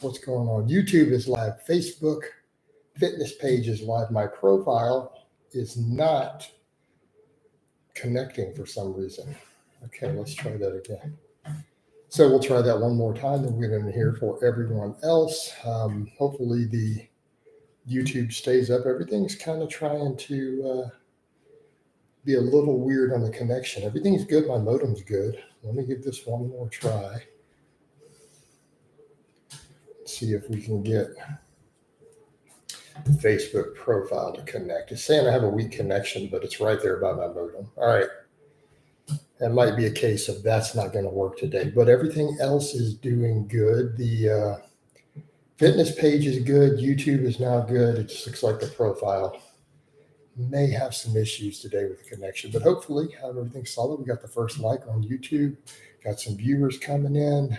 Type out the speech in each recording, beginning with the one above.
What's going on? YouTube is live. Facebook fitness page is live. My profile is not connecting for some reason. Okay, let's try that again. So we'll try that one more time, and we're going to hear for everyone else. Hopefully the YouTube stays up. Everything's kind of trying to be a little weird on the connection. Everything's good. My modem's good. Let me give this one more try. See if we can get the Facebook profile to connect. It's saying I have a weak connection, but it's right there by my modem. All right. That might be a case of that's not going to work today, but everything else is doing good. The fitness page is good. YouTube is now good. It just looks like the profile may have some issues today with the connection, but hopefully everything's solid. We got the first like on YouTube, got some viewers coming in.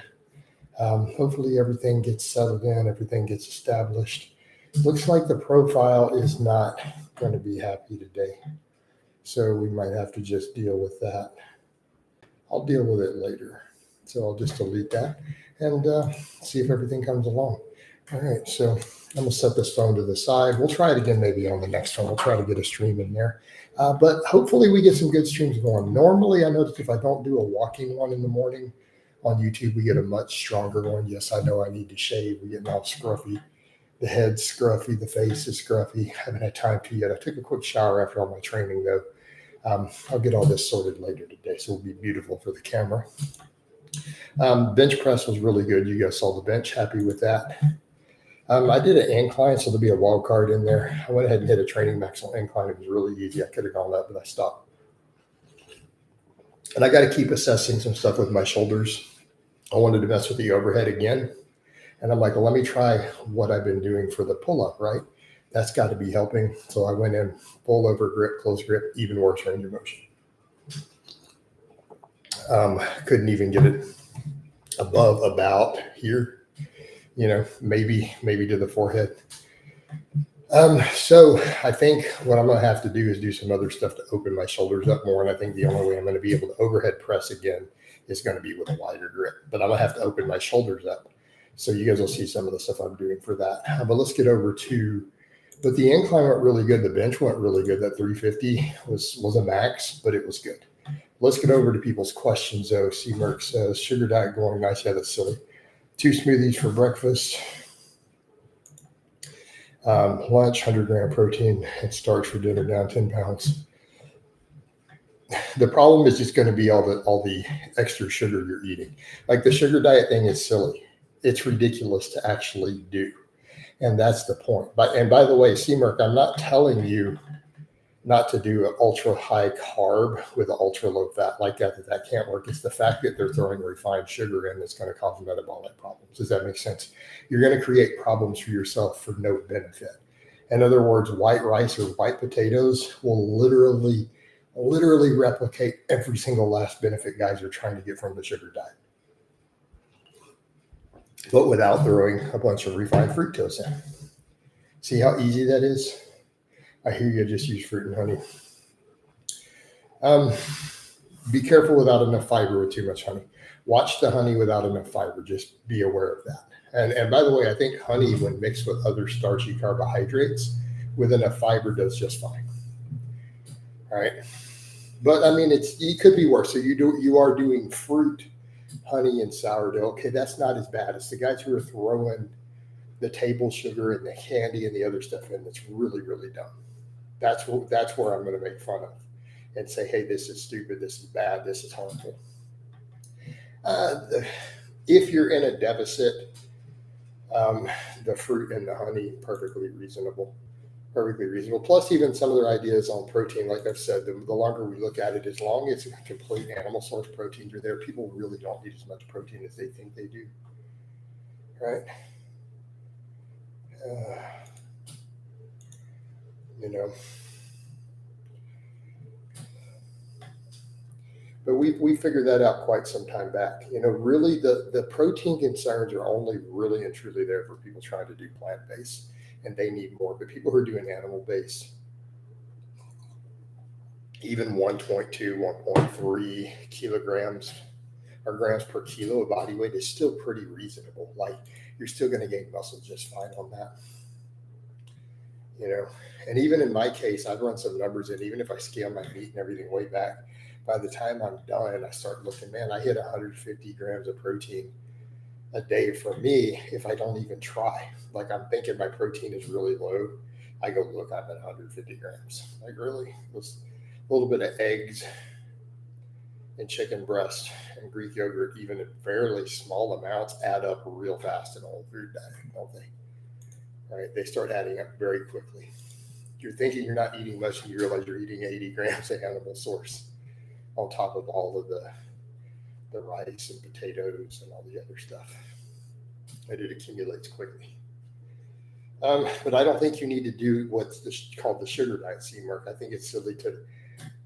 Hopefully everything gets settled in, everything gets established. Looks like the profile is not going to be happy today, so we might have to just deal with that. I'll deal with it later. So I'll just delete that and see if everything comes along. All right, so I'm going to set this phone to the side. We'll try it again maybe on the next one. We'll try to get a stream in there. But hopefully we get some good streams going. Normally, I notice if I don't do a walking one in the morning on YouTube, we get a much stronger one. Yes, I know I need to shave. We're getting all scruffy. The head's scruffy. The face is scruffy. I haven't had time to yet. I took a quick shower after all my training, though. I'll get all this sorted later today, so it'll be beautiful for the camera. Bench press was really good. You guys saw the bench. Happy with that. I did an incline, so there'll be a wild card in there. I went ahead and hit a training max on incline. It was really easy. I could have gone up, but I stopped. And I got to keep assessing some stuff with my shoulders. I wanted to mess with the overhead again. And I'm like, well, let me try what I've been doing for the pull-up, right? That's got to be helping. So I went in full over grip, close grip, even worse range of motion. Couldn't even get it above about here, maybe to the forehead. So I think what I'm going to have to do is do some other stuff to open my shoulders up more. And I think the only way I'm going to be able to overhead press again is going to be with a wider grip. But I'm going to have to open my shoulders up. So you guys will see some of the stuff I'm doing for that. But let's get over to, but the incline went really good. The bench went really good. That 350 was a max, but it was good. Let's get over to people's questions, though. C. Merck says, sugar diet going nice. Yeah, that's silly. 2 smoothies for breakfast. Lunch, 100 gram protein and starch for dinner, down 10 pounds. The problem is just going to be all the extra sugar you're eating. Like the sugar diet thing is silly. It's ridiculous to actually do. And that's the point. And by the way, C-Merc, I'm not telling you not to do an ultra high carb with an ultra low fat like that. That can't work. It's the fact that they're throwing refined sugar in that's going to cause metabolic problems. Does that make sense? You're going to create problems for yourself for no benefit. In other words, white rice or white potatoes will literally replicate every single last benefit guys are trying to get from the sugar diet, but without throwing a bunch of refined fructose in. See how easy that is? I hear you just use fruit and honey. Be careful without enough fiber or too much honey. Watch the honey without enough fiber. Just be aware of that. And by the way, I think honey, when mixed with other starchy carbohydrates, with enough fiber does just fine. All right. But I mean, it could be worse. So you are doing fruit, honey, and sourdough. Okay, that's not as bad. It's the guys who are throwing the table sugar and the candy and the other stuff in that's really, really dumb. That's where I'm going to make fun of and say, hey, this is stupid. This is bad. This is harmful. If you're in a deficit, the fruit and the honey, perfectly reasonable. Plus, even some of their ideas on protein, like I've said, the longer we look at it, as long as complete animal source proteins are there, people really don't need as much protein as they think they do. Right? But we figured that out quite some time back. Really the protein concerns are only really and truly there for people trying to do plant-based, and they need more. But people who are doing animal-based, even 1.2, 1.3 kilograms or grams per kilo of body weight is still pretty reasonable. Like you're still going to gain muscle just fine on that. And even in my case, I've run some numbers, and even if I scale my meat and everything way back, by the time I'm done, I start looking, man, I hit 150 grams of protein a day for me if I don't even try. Like, I'm thinking my protein is really low. I go, look, I'm at 150 grams. Like, really? Just a little bit of eggs and chicken breast and Greek yogurt, even in fairly small amounts, add up real fast in a whole food diet, don't they? Right? They start adding up very quickly. You're thinking you're not eating much, and you realize you're eating 80 grams of animal source on top of all of the rice and potatoes and all the other stuff. And it accumulates quickly. But I don't think you need to do what's called the sugar diet, Mark. I think it's silly to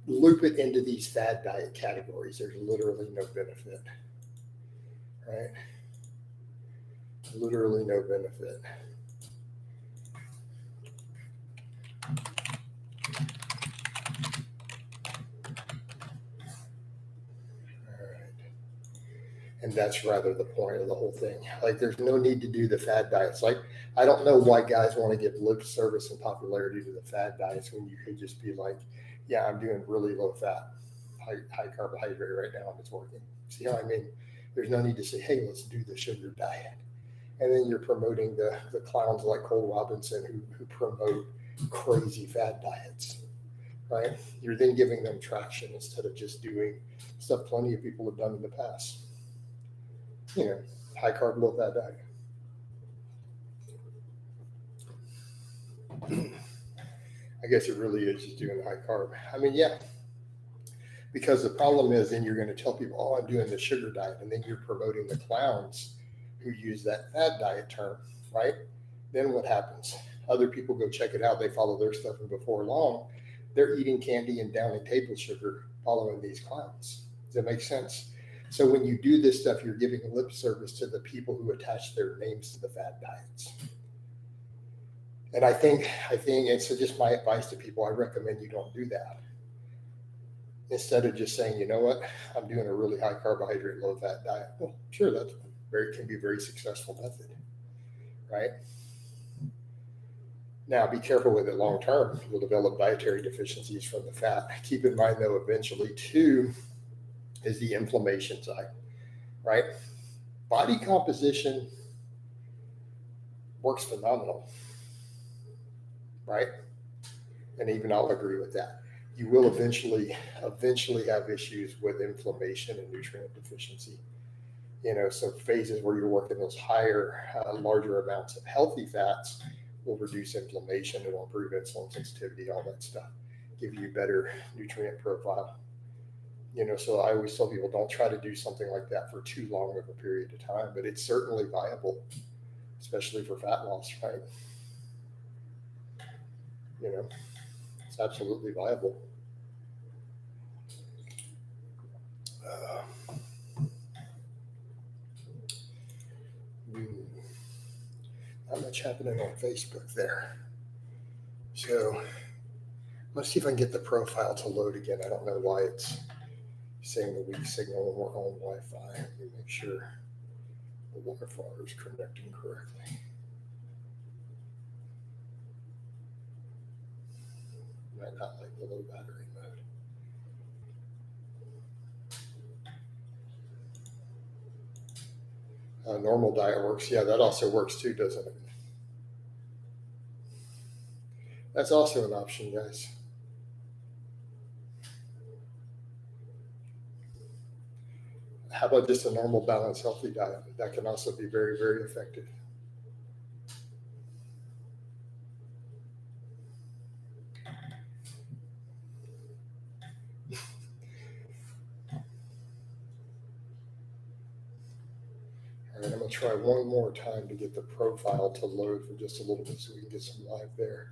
loop it into these fad diet categories. There's literally no benefit, right? Literally no benefit. And that's rather the point of the whole thing. Like, there's no need to do the fad diets. Like, I don't know why guys want to give lip service and popularity to the fad diets when you could just be like, yeah, I'm doing really low fat, high carbohydrate right now, and it's working. See how I mean? There's no need to say, hey, let's do the sugar diet. And then you're promoting the clowns like Cole Robinson who promote crazy fad diets, right? You're then giving them traction instead of just doing stuff plenty of people have done in the past. High carb, low fat diet. I guess it really is just doing high carb. I mean, yeah, because the problem is then you're going to tell people, oh, I'm doing the sugar diet, and then you're promoting the clowns who use that fad diet term, right? Then what happens? Other people go check it out. They follow their stuff, and before long, they're eating candy and downing table sugar following these clowns. Does that make sense? So when you do this stuff, you're giving lip service to the people who attach their names to the fad diets. And I think it's just my advice to people. I recommend you don't do that. Instead of just saying, you know what, I'm doing a really high carbohydrate, low fat diet. Well, sure, that can be a very successful method, right? Now, be careful with it long term. You'll develop dietary deficiencies from the fat. Keep in mind, though, eventually, too, is the inflammation side, right? Body composition works phenomenal, right? And even I'll agree with that. You will eventually have issues with inflammation and nutrient deficiency. So phases where you're working those higher, larger amounts of healthy fats will reduce inflammation. It will improve insulin sensitivity, all that stuff, give you better nutrient profile. So I always tell people, don't try to do something like that for too long of a period of time, but it's certainly viable, especially for fat loss, right? It's absolutely viable. Not much happening on Facebook there. So let's see if I can get the profile to load again. I don't know why it's saying the weak signal when we're on Wi-Fi. Let me make sure the Wi-Fi is connecting correctly. Might not like the low battery mode. Normal diet works. Yeah, that also works too, doesn't it? That's also an option, guys. How about just a normal, balanced, healthy diet? That can also be very, very effective. All right, I'm going to try one more time to get the profile to load for just a little bit so we can get some live there.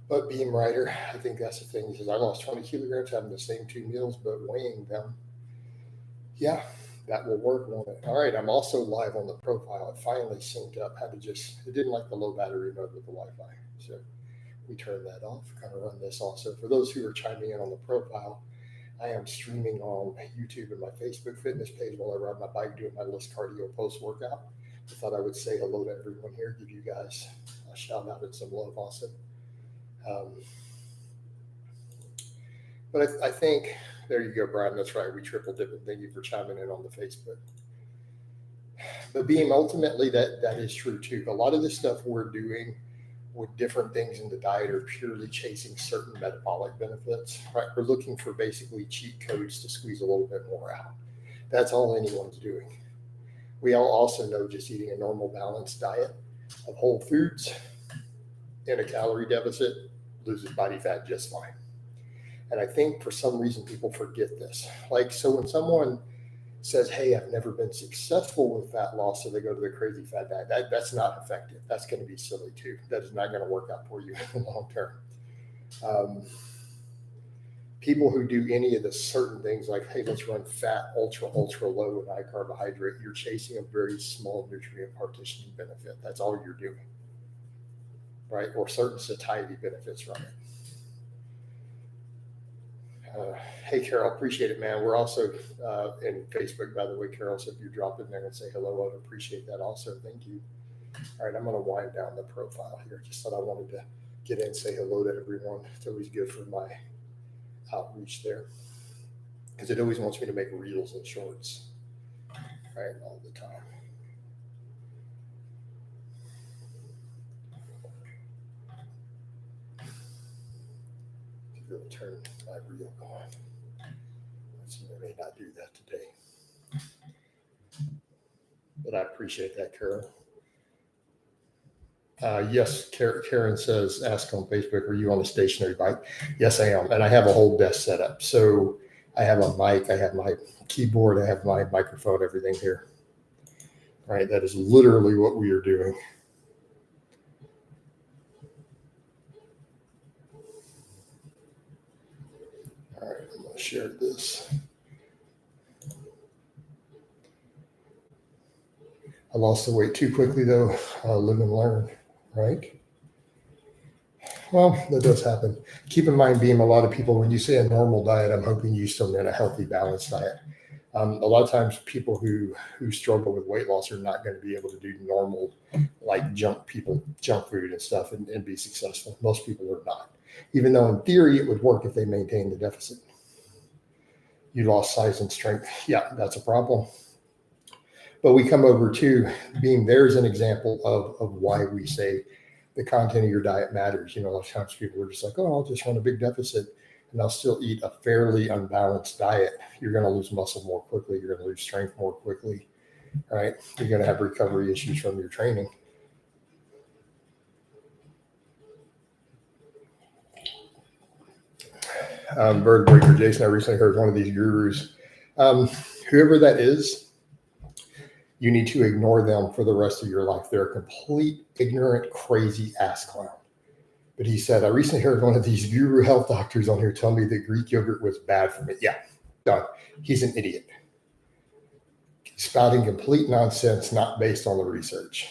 But being rider, I think that's the thing. He says, I lost 20 kilograms having the same 2 meals, but weighing them. Yeah, that will work, won't it? All right, I'm also live on the profile. It finally synced up. It didn't like the low battery mode with the Wi-Fi. So we turned that off, kind of run this also. For those who are chiming in on the profile, I am streaming on YouTube and my Facebook fitness page while I ride my bike doing my list cardio post-workout. I thought I would say hello to everyone here, give you guys a shout out and some love also. But I think, there you go, Brian, that's right. We triple dip, and thank you for chiming in on the Facebook. But being ultimately, that is true too. A lot of the stuff we're doing with different things in the diet are purely chasing certain metabolic benefits, right? We're looking for basically cheat codes to squeeze a little bit more out. That's all anyone's doing. We all also know just eating a normal balanced diet of whole foods in a calorie deficit loses body fat just fine. And I think for some reason people forget this. Like, so when someone says, hey, I've never been successful with fat loss, so they go to the crazy fat diet, that's not effective. That's going to be silly too. That is not going to work out for you in the long term. People who do any of the certain things like, hey, let's run fat, ultra low and high carbohydrate, you're chasing a very small nutrient partitioning benefit. That's all you're doing, right? Or certain satiety benefits from it. Hey, Carol, appreciate it, man. We're also in Facebook, by the way, Carol. So if you drop in there and say hello, I'd appreciate that also. Thank you. All right, I'm going to wind down the profile here. Just thought I wanted to get in and say hello to everyone. It's always good for my outreach there because it always wants me to make reels and shorts, right, all the time. Really turn my reel on. I may not do that today, but I appreciate that, Carol. Yes, Karen says, ask on Facebook, are you on a stationary bike? Yes, I am. And I have a whole desk set up. So I have a mic, I have my keyboard, I have my microphone, everything here. All right, that is literally what we are doing. All right, I'm going to share this. I lost the weight too quickly, though. Live and learn, right? Well, that does happen. Keep in mind, Beam, a lot of people, when you say a normal diet, I'm hoping you still mean a healthy, balanced diet. A lot of times people who struggle with weight loss are not going to be able to do normal, like junk food and stuff and be successful. Most people are not. Even though in theory it would work if they maintain the deficit. You lost size and strength. Yeah, that's a problem. But we come over to being, there's an example of why we say the content of your diet matters. You know, a lot of times people are just like, oh, I'll just run a big deficit and I'll still eat a fairly unbalanced diet. You're going to lose muscle more quickly. You're going to lose strength more quickly, right? You're going to have recovery issues from your training. Bird Breaker Jason, I recently heard one of these gurus. Whoever that is, you need to ignore them for the rest of your life. They're a complete, ignorant, crazy ass clown. But he said, I recently heard one of these guru health doctors on here tell me that Greek yogurt was bad for me. Yeah, done. He's an idiot. Spouting complete nonsense, not based on the research.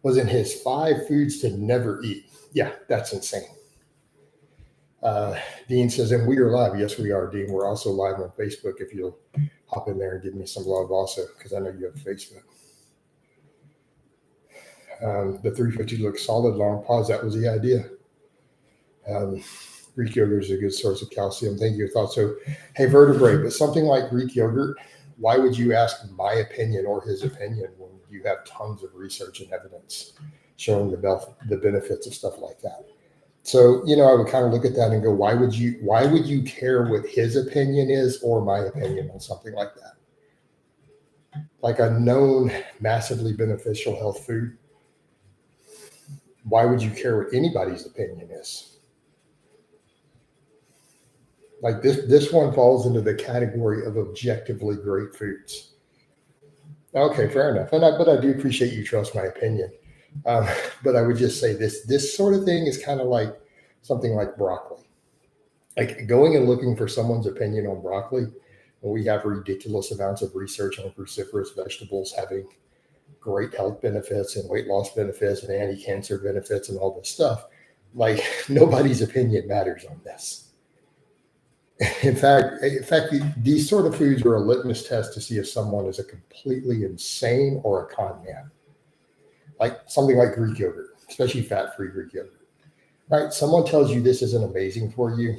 Was in his 5 foods to never eat. Yeah, that's insane. Dean says, and we are live. Yes, we are, Dean. We're also live on Facebook if you'll hop in there and give me some love also, because I know you have Facebook. The 350 looks solid, long pause. That was the idea. Greek yogurt is a good source of calcium. Thank you. I thought so. Hey, vertebrae, but something like Greek yogurt, why would you ask my opinion or his opinion when you have tons of research and evidence showing the benefits of stuff like that? So, you know, I would kind of look at that and go, why would you care what his opinion is or my opinion on something like that? Like a known massively beneficial health food. Why would you care what anybody's opinion is? Like this one falls into the category of objectively great foods. Okay, fair enough. But I do appreciate you trust my opinion. But I would just say this sort of thing is kind of like something like broccoli. Like going and looking for someone's opinion on broccoli, when we have ridiculous amounts of research on cruciferous vegetables having great health benefits and weight loss benefits and anti-cancer benefits and all this stuff. Like nobody's opinion matters on this. In fact, these sort of foods are a litmus test to see if someone is a completely insane or a con man. Like something like Greek yogurt, especially fat-free Greek yogurt. Right? Someone tells you this isn't amazing for you.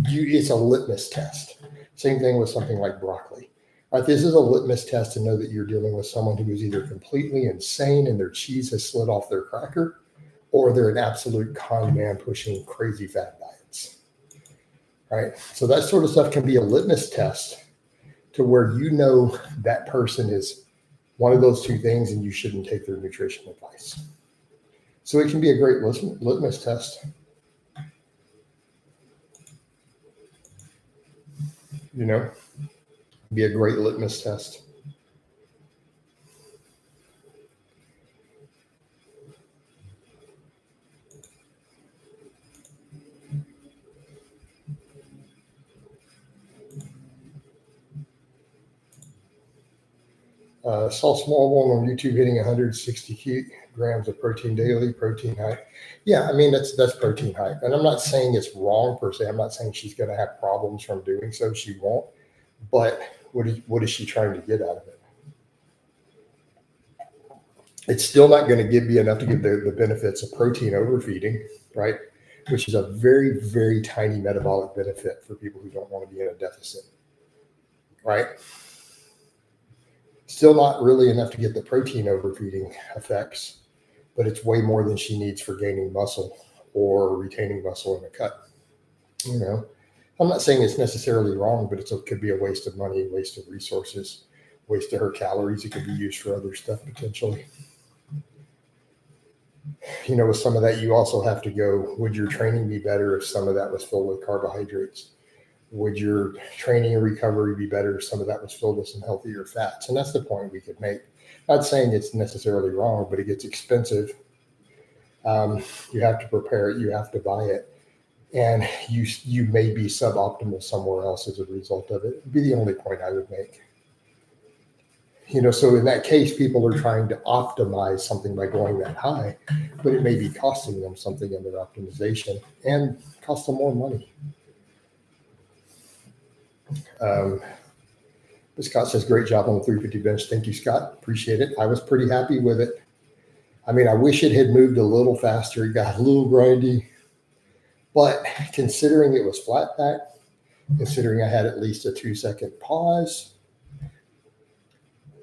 It's a litmus test. Same thing with something like broccoli. Right? This is a litmus test to know that you're dealing with someone who is either completely insane and their cheese has slid off their cracker, or they're an absolute con man pushing crazy fat diets. Right? So that sort of stuff can be a litmus test to where you know that person is one of those two things and you shouldn't take their nutrition advice. So it can be a great litmus test. You know, be a great litmus test. Saw a small one on YouTube hitting 160 grams of protein daily, protein high. Yeah, I mean, that's protein high. And I'm not saying it's wrong per se. I'm not saying she's going to have problems from doing so. She won't. But what is she trying to get out of it? It's still not going to be enough to give the benefits of protein overfeeding, right? Which is a very, very tiny metabolic benefit for people who don't want to be in a deficit, right? Still not really enough to get the protein overfeeding effects, but it's way more than she needs for gaining muscle or retaining muscle in a cut. You know, I'm not saying it's necessarily wrong, but it could be a waste of money, waste of resources, waste of her calories. It could be used for other stuff potentially. You know, with some of that, you also have to go, would your training be better if some of that was filled with carbohydrates? Would your training and recovery be better if some of that was filled with some healthier fats? And that's the point we could make. Not saying it's necessarily wrong, but it gets expensive. You have to prepare it. You have to buy it. And you may be suboptimal somewhere else as a result of it. It'd be the only point I would make. You know, so in that case, people are trying to optimize something by going that high, but it may be costing them something in their optimization and cost them more money. But Scott says, great job on the 350 bench. Thank you, Scott. Appreciate it. I was pretty happy with it. I mean, I wish it had moved a little faster. It got a little grindy. But considering it was flat back, considering I had at least a 2-second pause,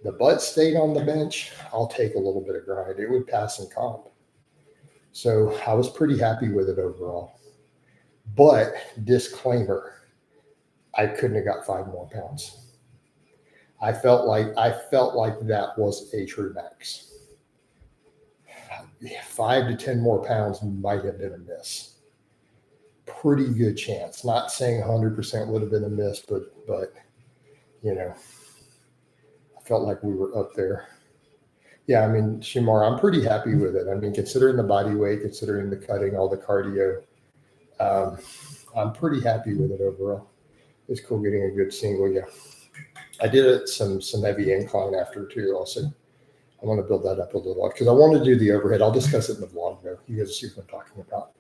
the butt stayed on the bench, I'll take a little bit of grind. It would pass in comp. So I was pretty happy with it overall. But disclaimer, I couldn't have got 5 more pounds. I felt like that was a true max. 5 to 10 more pounds might have been a miss. Pretty good chance. Not saying 100% would have been a miss, but you know, I felt like we were up there. Yeah, I mean, Shimar, I'm pretty happy with it. I mean, considering the body weight, considering the cutting, all the cardio, I'm pretty happy with it overall. It's cool getting a good single. Yeah, I did some heavy incline after too. Also, I want to build that up a little because I want to do the overhead. I'll discuss it in the vlog though. You guys see what I'm talking about.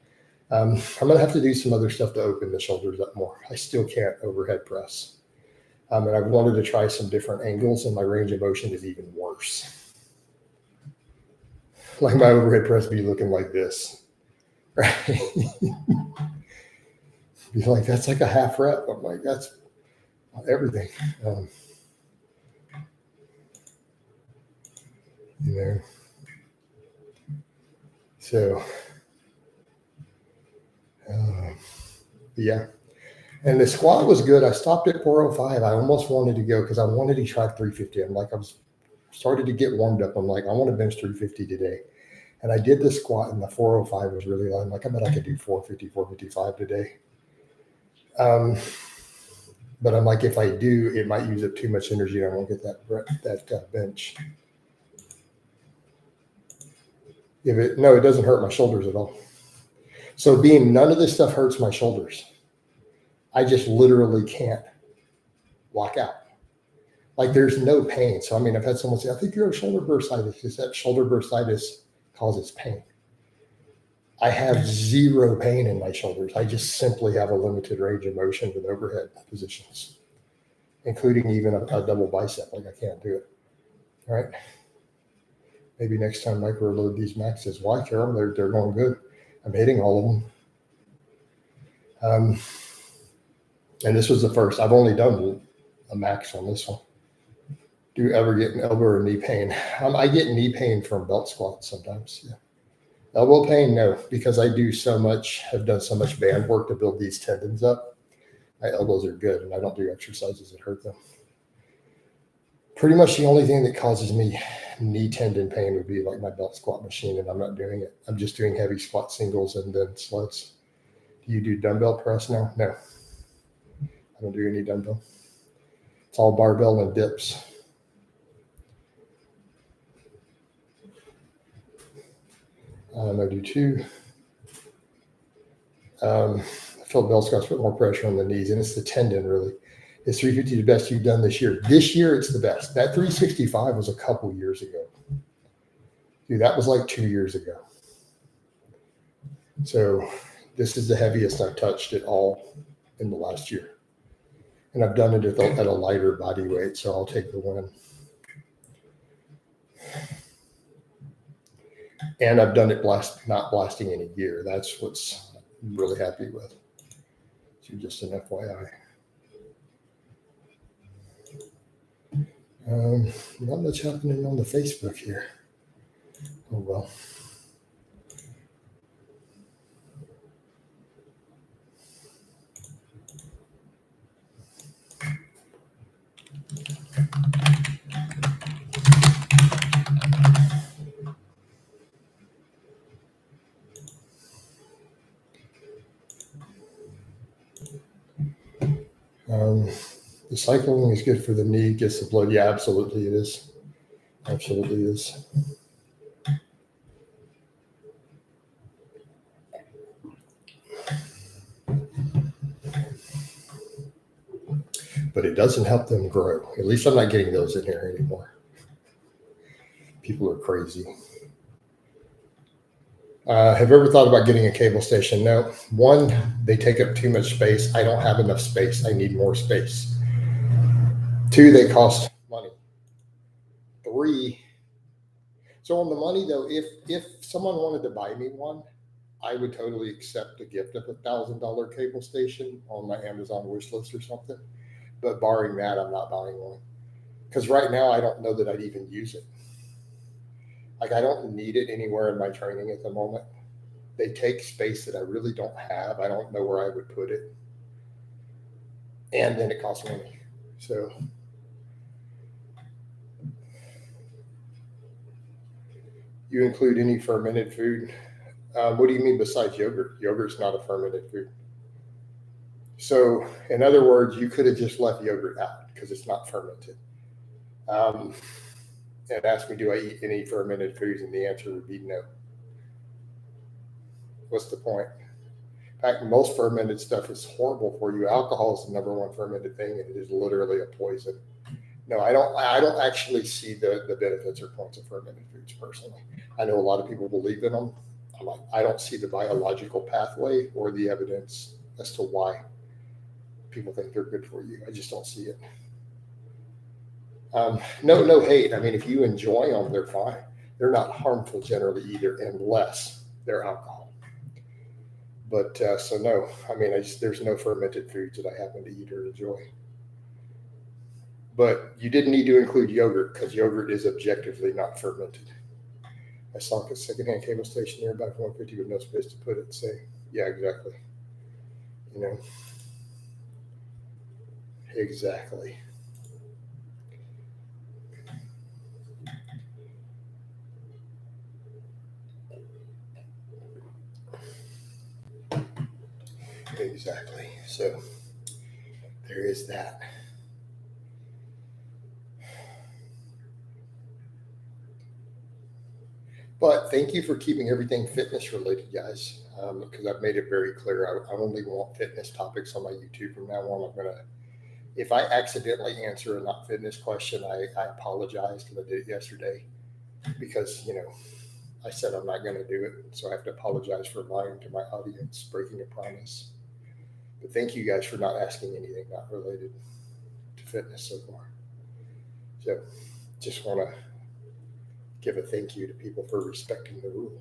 I'm going to have to do some other stuff to open the shoulders up more. I still can't overhead press. And I've wanted to try some different angles, and my range of motion is even worse. Like my overhead press be looking like this, right? Be like, that's like a half rep. I'm like, that's everything. You know, so yeah. And the squat was good. I stopped at 405. I almost wanted to go because I wanted to try 350. I'm like, started to get warmed up. I'm like, I want to bench 350 today. And I did the squat and the 405 was really low. I'm like, I bet I could do 450, 455 today. But I'm like, if I do, it might use up too much energy. And I won't get that bench. It doesn't hurt my shoulders at all. So none of this stuff hurts my shoulders. I just literally can't walk out. Like there's no pain. So, I mean, I've had someone say, I think you have shoulder bursitis. Is that shoulder bursitis causes pain? I have zero pain in my shoulders. I just simply have a limited range of motion with overhead positions, including even a double bicep. Like I can't do it. All right. Maybe next time micro load these maxes. Why, Carol? They're going good. I'm hitting all of them. And this was the first. I've only done a max on this one. Do you ever get an elbow or knee pain? I get knee pain from belt squats sometimes. Yeah. Elbow pain, no, because I do so much, have done so much band work to build these tendons up. My elbows are good, and I don't do exercises that hurt them. Pretty much the only thing that causes me knee tendon pain would be like my belt squat machine, and I'm not doing it. I'm just doing heavy squat singles and then sleds. Do you do dumbbell press now? No. I don't do any dumbbell. It's all barbell and dips. I do two. I feel bell squats put more pressure on the knees, and it's the tendon really. Is 350 the best you've done this year? This year, it's the best. That 365 was a couple years ago. Dude, that was like 2 years ago. So this is the heaviest I've touched it all in the last year. And I've done it at a lighter body weight, so I'll take the win. And I've done it not blasting in a year. That's what's I'm really happy with. So just an FYI. Not much happening on the Facebook here. Oh well. The cycling is good for the knee, gets the blood. Yeah, absolutely it is. Absolutely is. But it doesn't help them grow. At least I'm not getting those in here anymore. People are crazy. Have you ever thought about getting a cable station? No. One, they take up too much space. I don't have enough space. I need more space. Two, they cost money. Three, so on the money though, if someone wanted to buy me one, I would totally accept a gift of $1,000 cable station on my Amazon wish list or something. But barring that, I'm not buying one. Because right now, I don't know that I'd even use it. Like, I don't need it anywhere in my training at the moment. They take space that I really don't have. I don't know where I would put it. And then it costs money. So you include any fermented food? What do you mean besides yogurt? Yogurt's not a fermented food. So in other words, you could have just left yogurt out because it's not fermented. And asked me, do I eat any fermented foods? And the answer would be no. What's the point? In fact, most fermented stuff is horrible for you. Alcohol is the number one fermented thing, and it is literally a poison. No, I don't actually see the benefits or points of fermented foods personally. I know a lot of people believe in them. I don't see the biological pathway or the evidence as to why people think they're good for you. I just don't see it. No hate. I mean, if you enjoy them, they're fine. They're not harmful generally either, unless they're alcohol. But so no, I mean, there's no fermented foods that I happen to eat or enjoy. But you didn't need to include yogurt because yogurt is objectively not fermented. I saw a secondhand cable station nearby for 150 with no space to put it. Say, yeah, exactly. You know, exactly. Exactly. So there is that. But thank you for keeping everything fitness related, guys, because I've made it very clear. I only want fitness topics on my YouTube from now on. If I accidentally answer a not fitness question, I apologize because I did it yesterday because, I said I'm not going to do it, so I have to apologize for lying to my audience, breaking a promise. But thank you guys for not asking anything not related to fitness so far. So just want to give a thank you to people for respecting the rule.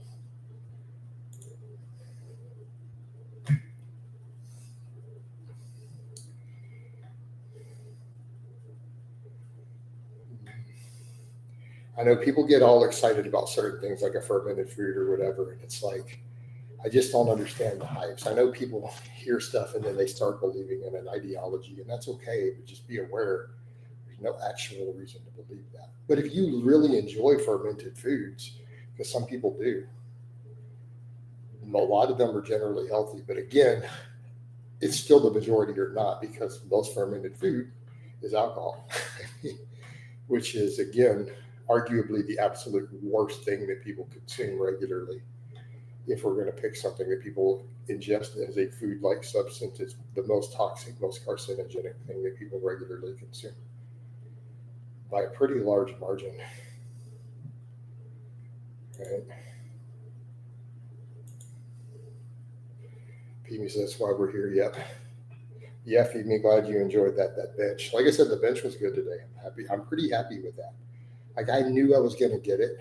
I know people get all excited about certain things like a fermented food or whatever, and it's like, I just don't understand the hypes. I know people hear stuff and then they start believing in an ideology, and that's okay, but just be aware there's no actual reason to believe that. But if you really enjoy fermented foods, because some people do, a lot of them are generally healthy, but again, it's still the majority or not, because most fermented food is alcohol, which is, again, arguably the absolute worst thing that people consume regularly. If we're going to pick something that people ingest as a food-like substance, it's the most toxic, most carcinogenic thing that people regularly consume by a pretty large margin. Right? Pee says, that's why we're here. Yep. Yeah, Feed Me, glad you enjoyed that bench. Like I said, the bench was good today. I'm happy. I'm pretty happy with that. Like, I knew I was going to get it.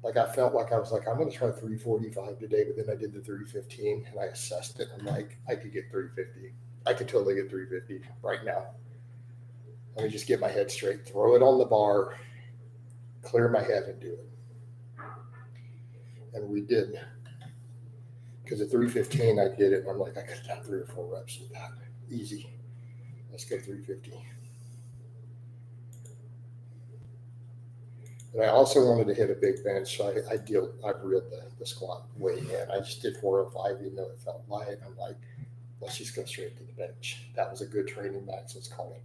Like, I felt like I was like, I'm going to try 345 today, but then I did the 315 and I assessed it. I'm like, I could get 350. I could totally get 350 right now. Let me just get my head straight, throw it on the bar, clear my head, and do it. And we did. Because at 315, I did it. And I'm like, I could have done 3 or 4 reps with that. Easy. Let's go 350. And I also wanted to hit a big bench, so I reeled the squat way in. I just did 405, even though it felt light. I'm like, let's just go straight to the bench. That was a good training max, let's call it.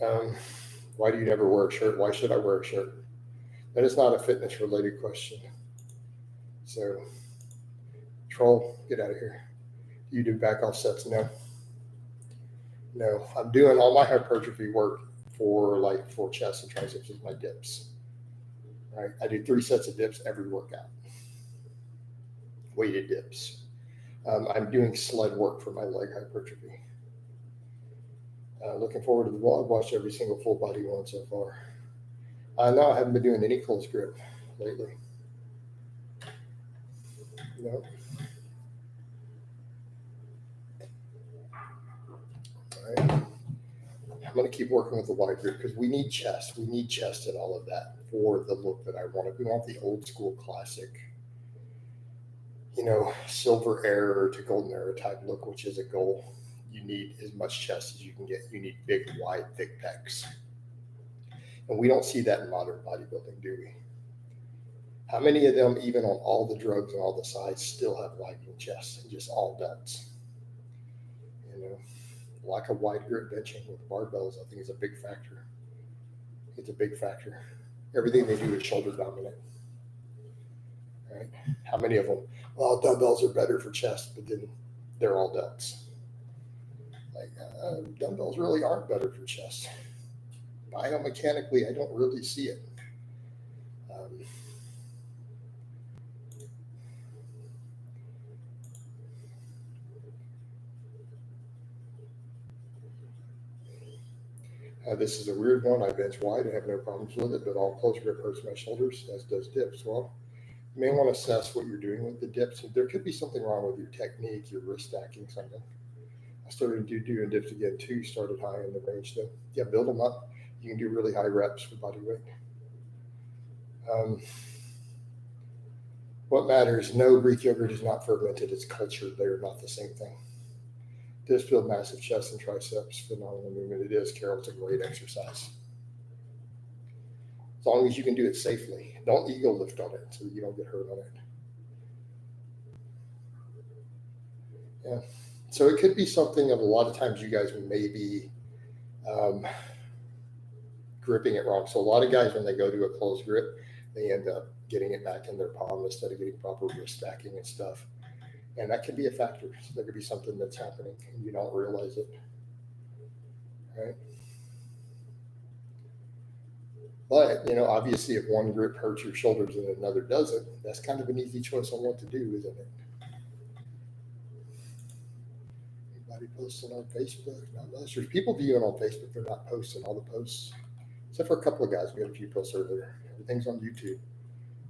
Okay. Why do you never wear a shirt? Why should I wear a shirt? That is not a fitness related question. So, Troll, get out of here. You do back off sets? No, I'm doing all my hypertrophy work for chest and triceps with my dips. Right, I do 3 sets of dips every workout, weighted dips. I'm doing sled work for my leg hypertrophy. Looking forward to the vlog. Watched every single full body one so far. No, I haven't been doing any close grip lately. No. All right. I'm going to keep working with the wide grip because we need chest. We need chest and all of that for the look that I want. We want the old school classic, silver era to golden era type look, which is a goal. You need as much chest as you can get. You need big, wide, thick pecs. And we don't see that in modern bodybuilding, do we? How many of them, even on all the drugs and all the sides, still have widening chests and just all duds? Lack of wide grip benching with barbells, I think, is a big factor. It's a big factor. Everything they do is shoulder dominant. Right? How many of them? Well, dumbbells are better for chest, but then they're all duds. Like, dumbbells really aren't better for chest. Biomechanically, I don't really see it. This is a weird one. I bench wide. I have no problems with it, but all close grip hurts my shoulders, as does dips. Well, you may want to assess what you're doing with the dips. There could be something wrong with your technique, your wrist stacking, something. I started doing dips again too. Started high in the range though. Yeah, build them up. You can do really high reps for body weight. What matters? No, Greek yogurt is not fermented. It's cultured. They're not the same thing. Dips build massive chest and triceps. Phenomenal movement. It is, Carol. It's a great exercise. As long as you can do it safely. Don't ego lift on it so that you don't get hurt on it. Yeah. So it could be something of a lot of times you guys may be gripping it wrong. So a lot of guys, when they go to a closed grip, they end up getting it back in their palm instead of getting proper wrist stacking and stuff. And that can be a factor. So there could be something that's happening and you don't realize it. Right? But, obviously if one grip hurts your shoulders and another doesn't, that's kind of an easy choice on what to do, isn't it? Anybody posting on Facebook? Not much. There's people viewing on Facebook. They're not posting all the posts. Except for a couple of guys. We had a few posts earlier. Everything's on YouTube.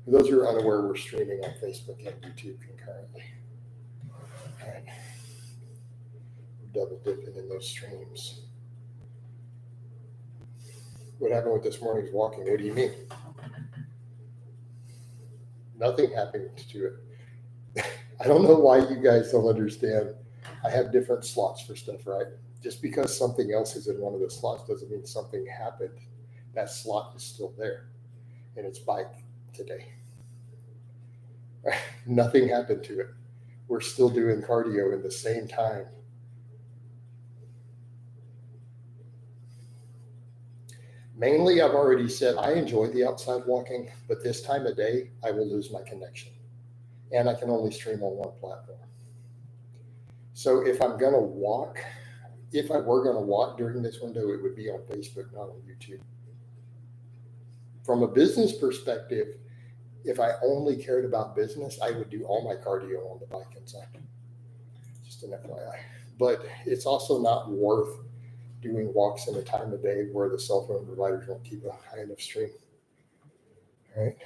For those who are unaware, we're streaming on Facebook and YouTube concurrently. All right. We're double dipping in those streams. What happened with this morning's walking? What do you mean? Nothing happened to it. I don't know why you guys don't understand. I have different slots for stuff, right? Just because something else is in one of the slots doesn't mean something happened. That slot is still there. And it's bike today. Nothing happened to it. We're still doing cardio in the same time. Mainly, I've already said I enjoy the outside walking, but this time of day, I will lose my connection. And I can only stream on one platform. So if I'm going to walk, if I were going to walk during this window, it would be on Facebook, not on YouTube. From a business perspective, if I only cared about business, I would do all my cardio on the bike inside. Just an FYI. But it's also not worth doing walks in a time of day where the cell phone providers won't keep a high enough stream. All right.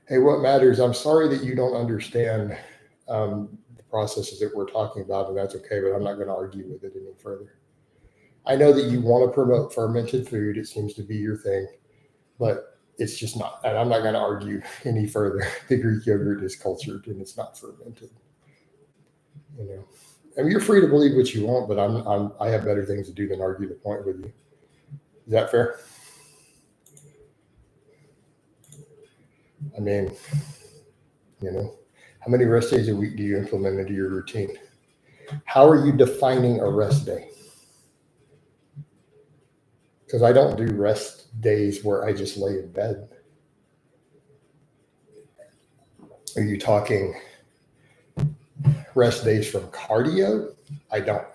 Hey, what matters? I'm sorry that you don't understand the processes that we're talking about, and that's okay, but I'm not going to argue with it any further. I know that you want to promote fermented food. It seems to be your thing, but it's just not. And I'm not going to argue any further. The Greek yogurt is cultured and it's not fermented. I mean, you're free to believe what you want, but I have better things to do than argue the point with you. Is that fair? I mean, how many rest days a week do you implement into your routine? How are you defining a rest day? Because I don't do rest days where I just lay in bed. Are you talking rest days from cardio? I don't.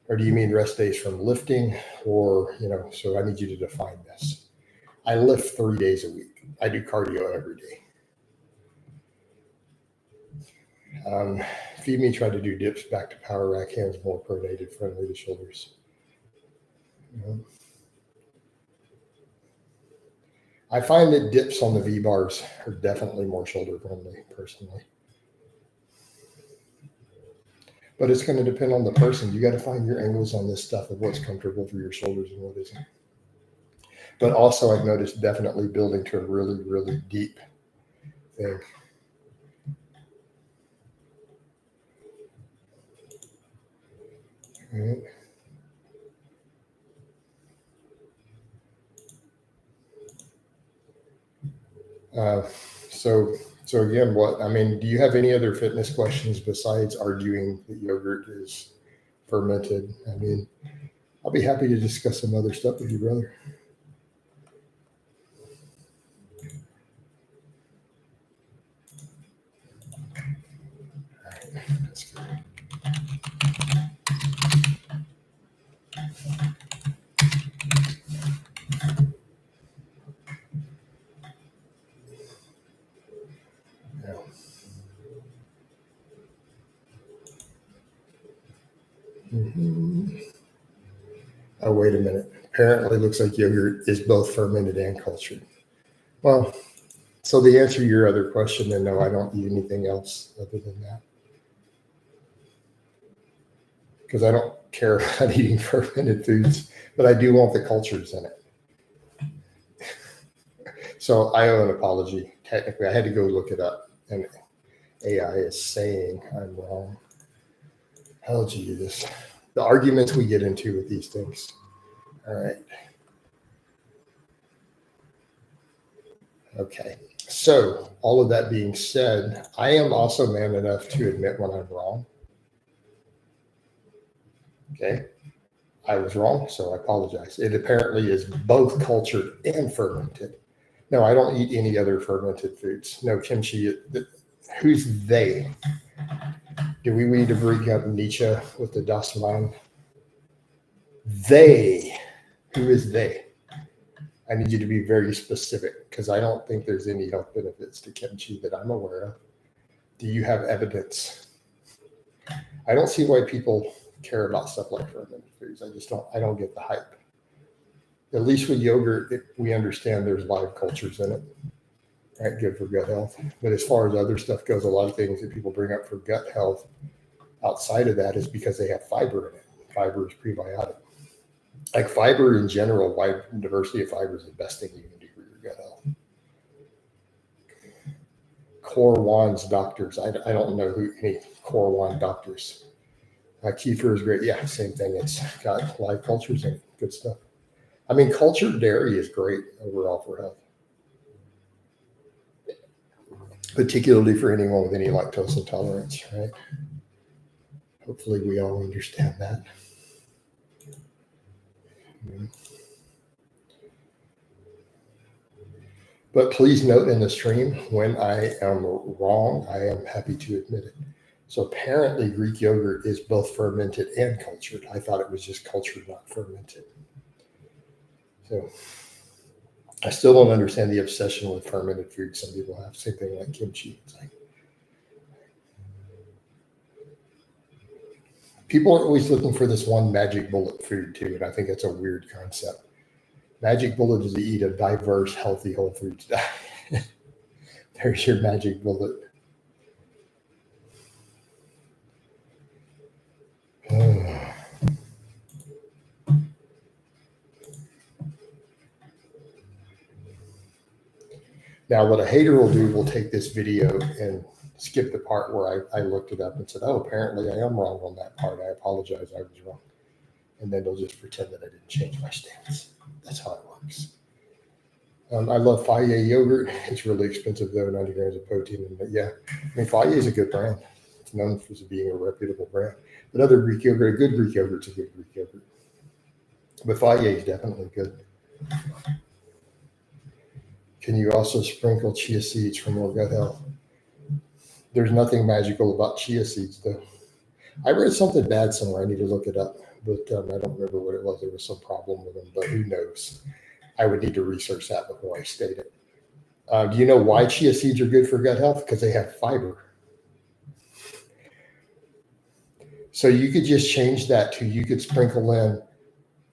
Or do you mean rest days from lifting? Or, so I need you to define this. I lift 3 days a week. I do cardio every day. Feed Me tried to do dips back to power rack, hands more pronated, friendly to shoulders. I find that dips on the V-bars are definitely more shoulder friendly, personally. But it's going to depend on the person. You got to find your angles on this stuff of what's comfortable for your shoulders and what isn't. But also, I've noticed definitely building to a really, really deep thing. All right. So again, do you have any other fitness questions besides arguing that yogurt is fermented? I mean, I'll be happy to discuss some other stuff with you, brother. All right, that's good. Mm-hmm. Oh, wait a minute. Apparently looks like yogurt is both fermented and cultured. Well, so the answer to your other question, then no, I don't eat anything else other than that. Because I don't care about eating fermented foods, but I do want the cultures in it. So I owe an apology. Technically, I had to go look it up, and AI is saying I'm wrong. Oh, Jesus. The arguments we get into with these things. All right. Okay. So all of that being said, I am also man enough to admit when I'm wrong. Okay. I was wrong, so I apologize. It apparently is both cultured and fermented. No, I don't eat any other fermented foods. No kimchi. Who's they? Do we need to bring up Nietzsche with the Das Mann? They. Who is they? I need you to be very specific because I don't think there's any health benefits to kimchi that I'm aware of. Do you have evidence? I don't see why people care about stuff like fermented foods. I don't get the hype. At least with yogurt, we understand there's live cultures in it, right? Good for gut health. But as far as other stuff goes, a lot of things that people bring up for gut health outside of that is because they have fiber in it. Fiber is prebiotic. Like fiber in general, wide diversity of fiber is the best thing you can do for your gut health. Core Wands doctors. I don't know any Core Wand doctors. Kefir is great. Yeah, same thing. It's got live cultures in it. Good stuff. I mean, cultured dairy is great overall for health, particularly for anyone with any lactose intolerance, right? Hopefully we all understand that. But please note in the stream, when I am wrong, I am happy to admit it. So apparently Greek yogurt is both fermented and cultured. I thought it was just cultured, not fermented. So I still don't understand the obsession with fermented food some people have. Same thing like kimchi. It's like people are always looking for this one magic bullet food too, and I think that's a weird concept. Magic bullet is to eat a diverse, healthy, whole foods diet. There's your magic bullet. Now, what a hater will do will take this video and skip the part where I looked it up and said, oh, apparently I am wrong on that part. I apologize. I was wrong. And then they'll just pretend that I didn't change my stance. That's how it works. I love Fage yogurt. It's really expensive, though, 90 grams of protein. And yeah, I mean, Fage is a good brand. It's known for being a reputable brand. But other Greek yogurt, a good Greek yogurt's a good Greek yogurt. But Fage is definitely good. Can you also sprinkle chia seeds for more gut health? There's nothing magical about chia seeds, though. I read something bad somewhere. I need to look it up, but I don't remember what it was. There was some problem with them, but who knows? I would need to research that before I state it. Do you know why chia seeds are good for gut health? Because they have fiber. So you could just change that to you could sprinkle in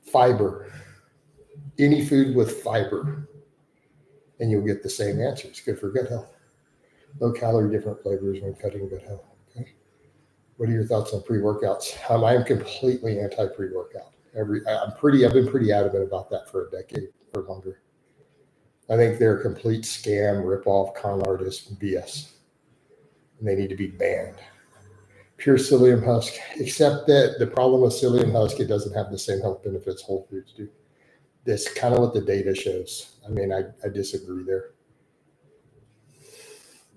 fiber, any food with fiber, and you'll get the same answer. It's good for gut health. Low calorie, different flavors when cutting gut health. Okay. What are your thoughts on pre-workouts? I am completely anti pre-workout. I've been pretty adamant about that for a decade or longer. I think they're a complete scam, rip-off, con artist, BS. And they need to be banned. Pure psyllium husk, except that the problem with psyllium husk, it doesn't have the same health benefits whole foods do. That's kind of what the data shows. I mean, I disagree there.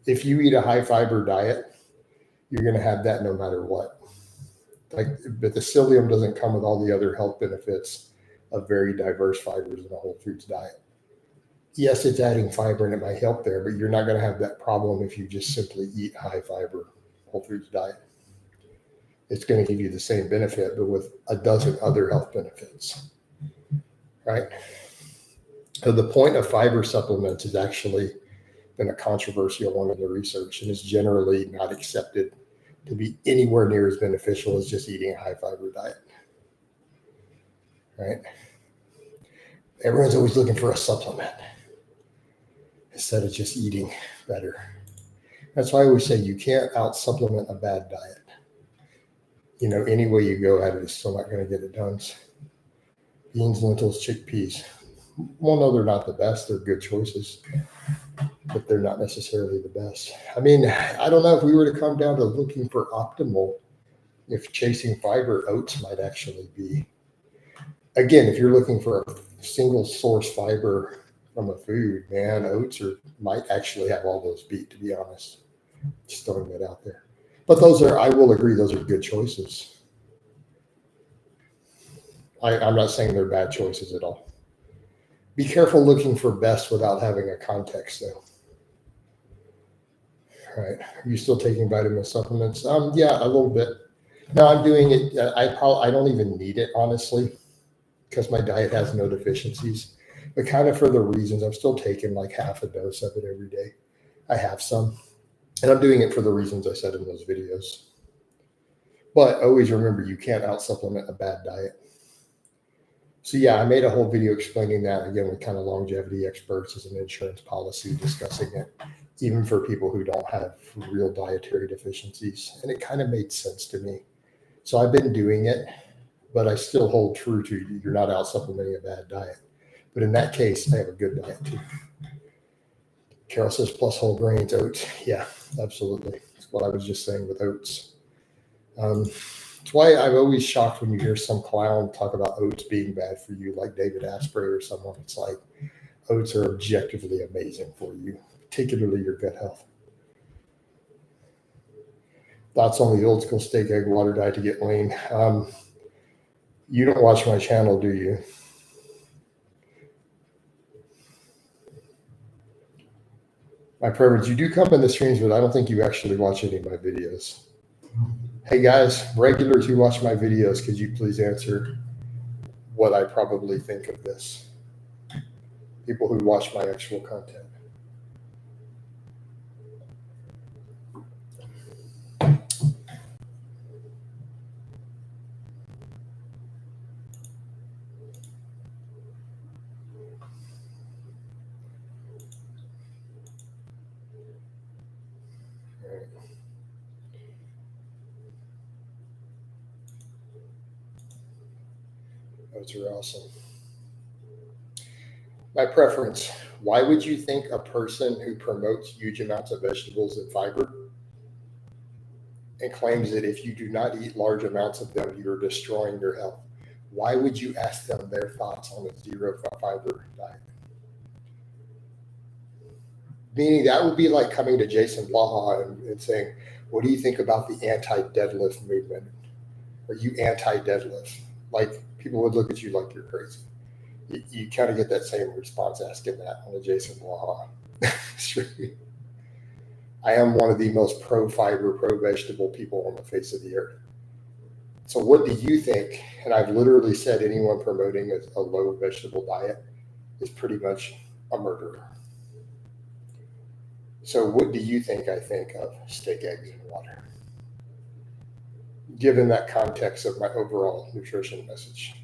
If you eat a high fiber diet, you're going to have that no matter what. But the psyllium doesn't come with all the other health benefits of very diverse fibers in a whole foods diet. Yes, it's adding fiber and it might help there, but you're not going to have that problem if you just simply eat high fiber whole foods diet. It's going to give you the same benefit, but with a dozen other health benefits, right? So the point of fiber supplements has actually been a controversial one in the research, and is generally not accepted to be anywhere near as beneficial as just eating a high fiber diet, right? Everyone's always looking for a supplement instead of just eating better. That's why I always say you can't out supplement a bad diet. You know, any way you go at it is still not going to get it done. Beans, lentils, chickpeas. Well, no, they're not the best. They're good choices, but they're not necessarily the best. I mean, I don't know if we were to come down to looking for optimal, if chasing fiber, oats might actually be. Again, if you're looking for a single source fiber from a food, man, oats might actually have all those beat, to be honest. Just throwing that out there. But I will agree, those are good choices. I'm not saying they're bad choices at all. Be careful looking for best without having a context, though. All right. Are you still taking vitamin supplements? Yeah, a little bit. No, I'm doing it. I don't even need it, honestly, because my diet has no deficiencies. But kind of for the reasons, I'm still taking like half a dose of it every day. I have some, and I'm doing it for the reasons I said in those videos. But always remember, you can't out supplement a bad diet. So yeah, I made a whole video explaining that, again, with kind of longevity experts as an insurance policy, discussing it, even for people who don't have real dietary deficiencies. And it kind of made sense to me. So I've been doing it, but I still hold true to you're not out supplementing a bad diet. But in that case, I have a good diet too. Carol says plus whole grains, oats. Yeah, absolutely. That's what I was just saying with oats. That's why I'm always shocked when you hear some clown talk about oats being bad for you, like David Asprey or someone. It's like oats are objectively amazing for you, particularly your gut health. Thoughts on the old school steak, egg, water diet to get lean? You don't watch my channel, do you? My preference, you do come in the streams, but I don't think you actually watch any of my videos. Hey guys, regulars who watch my videos, could you please answer what I probably think of this? People who watch my actual content. Those are awesome. My preference, why would you think a person who promotes huge amounts of vegetables and fiber and claims that if you do not eat large amounts of them, you're destroying your health? Why would you ask them their thoughts on a zero fiber diet? Meaning that would be like coming to Jason Blaha and saying, what do you think about the anti-deadlift movement? Are you anti-deadlift? Like, people would look at you like you're crazy. You kind of get that same response asking that on the Jason Blaha stream. I am one of the most pro-fiber, pro-vegetable people on the face of the earth. So what do you think? And I've literally said anyone promoting a low vegetable diet is pretty much a murderer. So what do you think I think of steak, eggs, and water? Given that context of my overall nutrition message.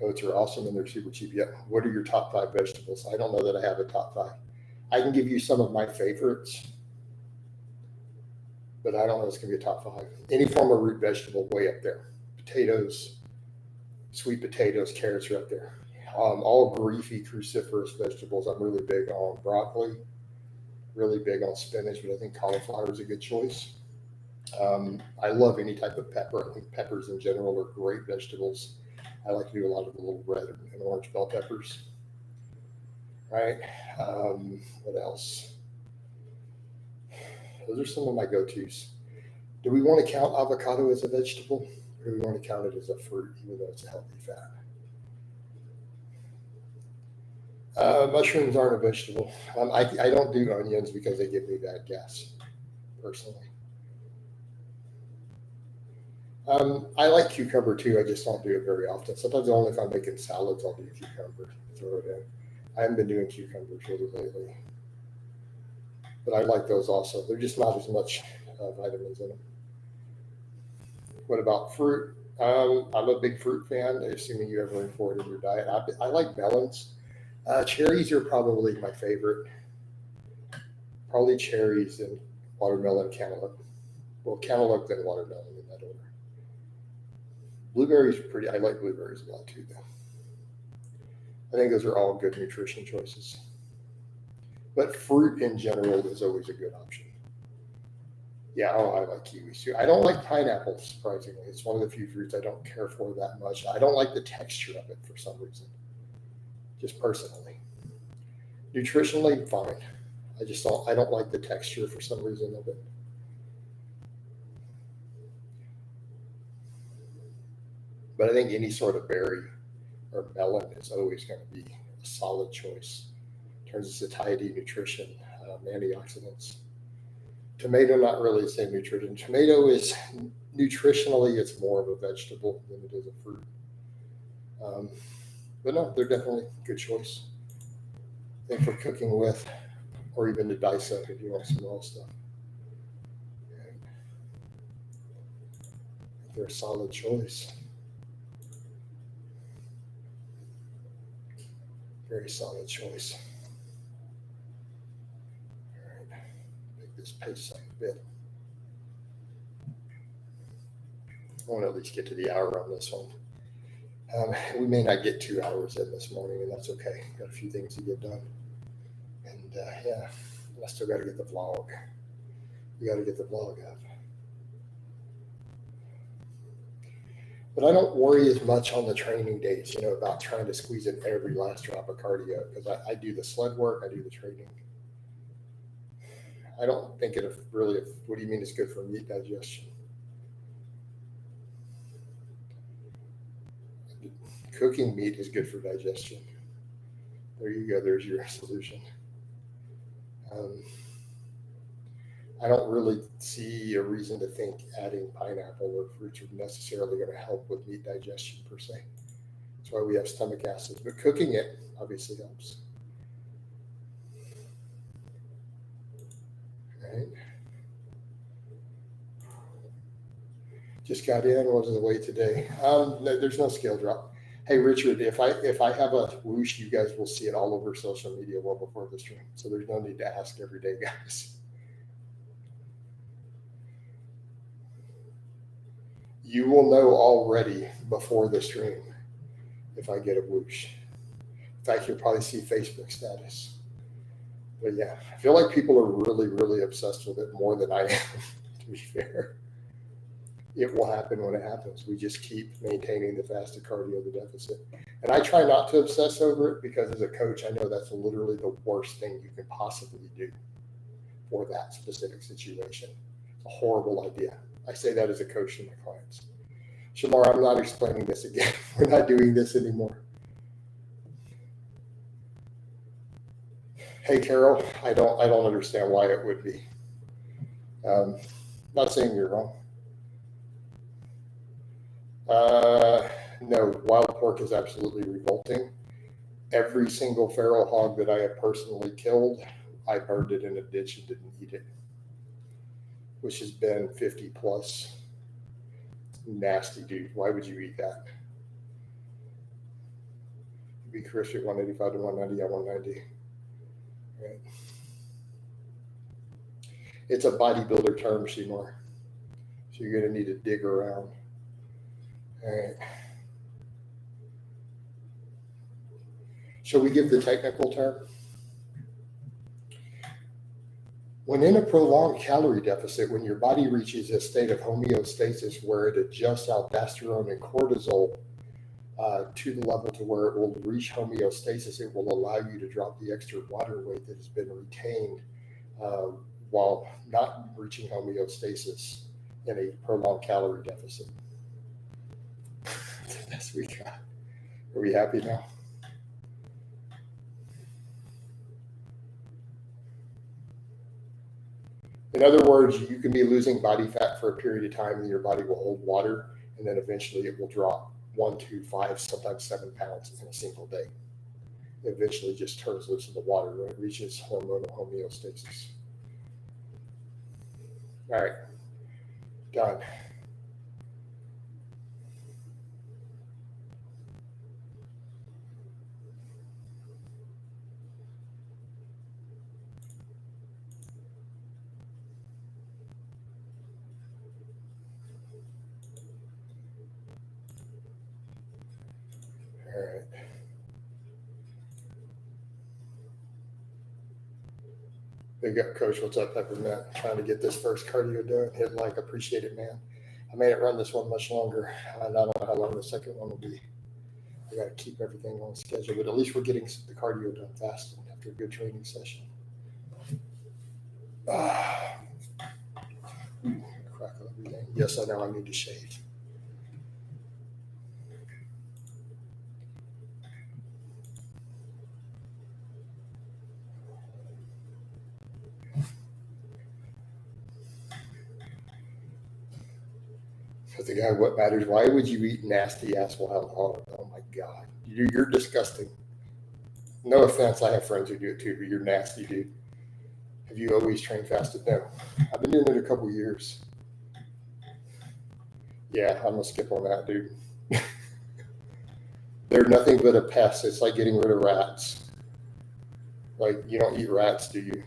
Oats are awesome and they're super cheap. Yeah. What are your top 5 vegetables? I don't know that I have a top 5. I can give you some of my favorites, but I don't know it's going to be a top 5. Any form of root vegetable, way up there. Potatoes, sweet potatoes, carrots are up there. All leafy cruciferous vegetables. I'm really big on broccoli, really big on spinach, but I think cauliflower is a good choice. I love any type of pepper. I think peppers in general are great vegetables. I like to do a lot of the little red and orange bell peppers. Right. What else? Those are some of my go-tos. Do we want to count avocado as a vegetable, or do we want to count it as a fruit, even though it's a healthy fat? Mushrooms aren't a vegetable. I don't do onions because they give me bad gas, personally. I like cucumber too. I just don't do it very often. Sometimes only if I'm making salads, I'll do cucumber, throw it in. I haven't been doing cucumbers really lately, but I like those also. They're just not as much vitamins in them. What about fruit? I'm a big fruit fan, assuming you ever include it in your diet. I like melons. Cherries are probably my favorite. Probably cherries and watermelon, cantaloupe. Well, cantaloupe then watermelon in that order. Blueberries are pretty. I like blueberries a lot too, though. I think those are all good nutrition choices. But fruit in general is always a good option. Yeah, I like kiwis too. I don't like pineapple, surprisingly. It's one of the few fruits I don't care for that much. I don't like the texture of it for some reason, just personally. Nutritionally, fine. I don't like the texture for some reason of it. But I think any sort of berry or melon is always going to be a solid choice. In terms of satiety, nutrition, antioxidants. Tomato, not really the same nutrition. Tomato is nutritionally, it's more of a vegetable than it is a fruit. But no, they're definitely a good choice. I think for cooking with, or even to dice up if you want some raw stuff. They're a solid choice. Very solid choice. All right, make this pace up a bit. I want to at least get to the hour on this one. We may not get 2 hours in this morning, and that's okay. Got a few things to get done. And yeah, I still got to get the vlog. We got to get the vlog up. But I don't worry as much on the training days, about trying to squeeze in every last drop of cardio, because I do the sled work, I do the training. I don't think it really, what do you mean it's good for meat digestion? Cooking meat is good for digestion. There you go, there's your solution. I don't really see a reason to think adding pineapple or fruits are necessarily going to help with meat digestion per se. That's why we have stomach acids, but cooking it obviously helps. Right. Just got in. What is the weight today? No, there's no scale drop. Hey Richard, if I have a whoosh, you guys will see it all over social media well before the stream. So there's no need to ask every day, guys. You will know already before the stream if I get a whoosh. In fact, you'll probably see Facebook status. But yeah, I feel like people are really, really obsessed with it more than I am, to be fair. It will happen when it happens. We just keep maintaining the fasted cardio, the deficit. And I try not to obsess over it because as a coach, I know that's literally the worst thing you can possibly do for that specific situation. It's a horrible idea. I say that as a coach to my clients. Shamar, I'm not explaining this again. We're not doing this anymore. Hey, Carol, I don't understand why it would be. Not saying you're wrong. No, wild pork is absolutely revolting. Every single feral hog that I have personally killed, I burned it in a ditch and didn't eat it, which has been 50 plus. Nasty, dude. Why would you eat that? Be crispy 185 to 190 at 190. Right. It's a bodybuilder term, Seymour. So you're going to need to dig around. All right. Shall we give the technical term? When in a prolonged calorie deficit, when your body reaches a state of homeostasis where it adjusts aldosterone and cortisol to the level to where it will reach homeostasis, it will allow you to drop the extra water weight that has been retained while not reaching homeostasis in a prolonged calorie deficit. That's the best we got. Are we happy now? In other words, you can be losing body fat for a period of time and your body will hold water, and then eventually it will drop 1, 2, 5, sometimes 7 pounds in a single day. It eventually just turns loose in the water when it reaches hormonal homeostasis. All right, done. All right. Big up, Coach. What's up, Peppermint? Trying to get this first cardio done. Hit like, appreciate it, man. I made it run this one much longer. I don't know how long the second one will be. I got to keep everything on schedule, but at least we're getting the cardio done fast after a good training session. Crack everything. Yes, I know I need to shave. But the guy, what matters? Why would you eat nasty ass wild hog? Oh my God. You're disgusting. No offense. I have friends who do it too, but you're nasty, dude. Have you always trained fasted? No. I've been doing it a couple years. Yeah, I'm going to skip on that, dude. They're nothing but a pest. It's like getting rid of rats. Like, you don't eat rats, do you?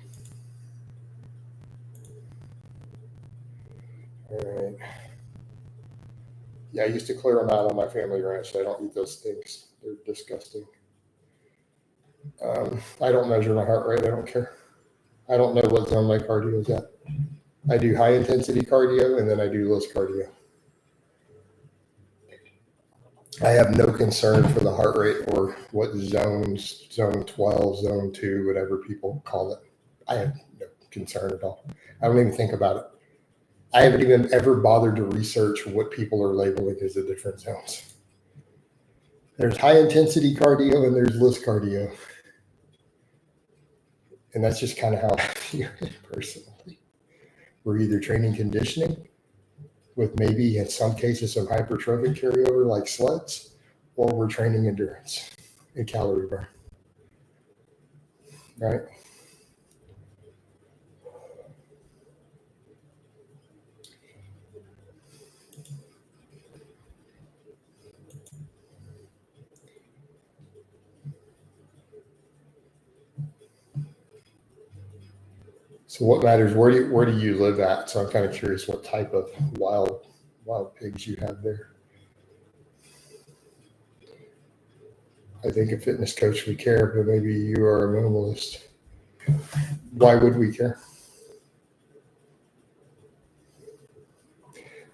All right. Yeah, I used to clear them out on my family ranch. I don't eat those things. They're disgusting. I don't measure my heart rate. I don't care. I don't know what zone my cardio is at. I do high intensity cardio and then I do less cardio. I have no concern for the heart rate or what zones, zone 12, zone 2, whatever people call it. I have no concern at all. I don't even think about it. I haven't even ever bothered to research what people are labeling as the different zones. There's high intensity cardio and there's less cardio. And that's just kind of how I feel it personally. We're either training conditioning with maybe in some cases some hypertrophic carryover like sleds, or we're training endurance and calorie burn. Right? So what matters? Where do you live at? So I'm kind of curious what type of wild pigs you have there. I think a fitness coach would care, but maybe you are a minimalist. Why would we care?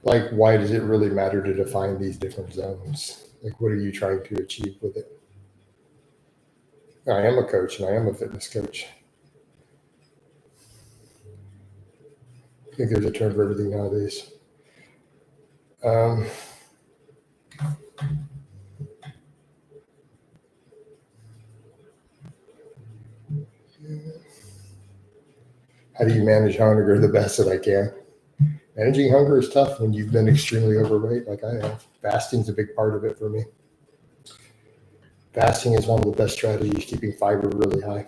Like, why does it really matter to define these different zones? Like, what are you trying to achieve with it? I am a coach and I am a fitness coach. I think there's a term for everything nowadays. How do you manage hunger the best that I can? Managing hunger is tough when you've been extremely overweight like I have. Fasting's a big part of it for me. Fasting is one of the best strategies, keeping fiber really high.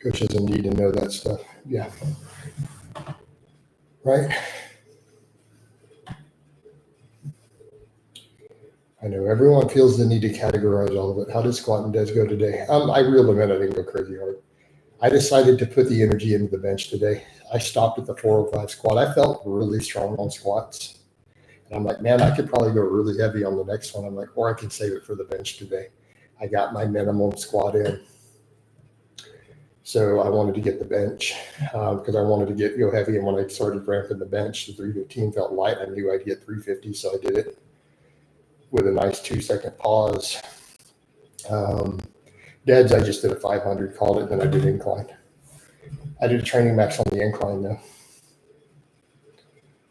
Coach doesn't need to know that stuff. Yeah. Right? I know everyone feels the need to categorize all of it. How did squat and deads go today? I reeled them in. I didn't go crazy hard. I decided to put the energy into the bench today. I stopped at the 405 squat. I felt really strong on squats. And I'm like, man, I could probably go really heavy on the next one. I'm like, or I can save it for the bench today. I got my minimum squat in. So I wanted to get the bench because I wanted to go heavy. And when I started ramping the bench, the 315 felt light. I knew I'd get 350, so I did it with a nice 2-second pause. Deads, I just did a 500, called it, then I did incline. I did a training max on the incline though.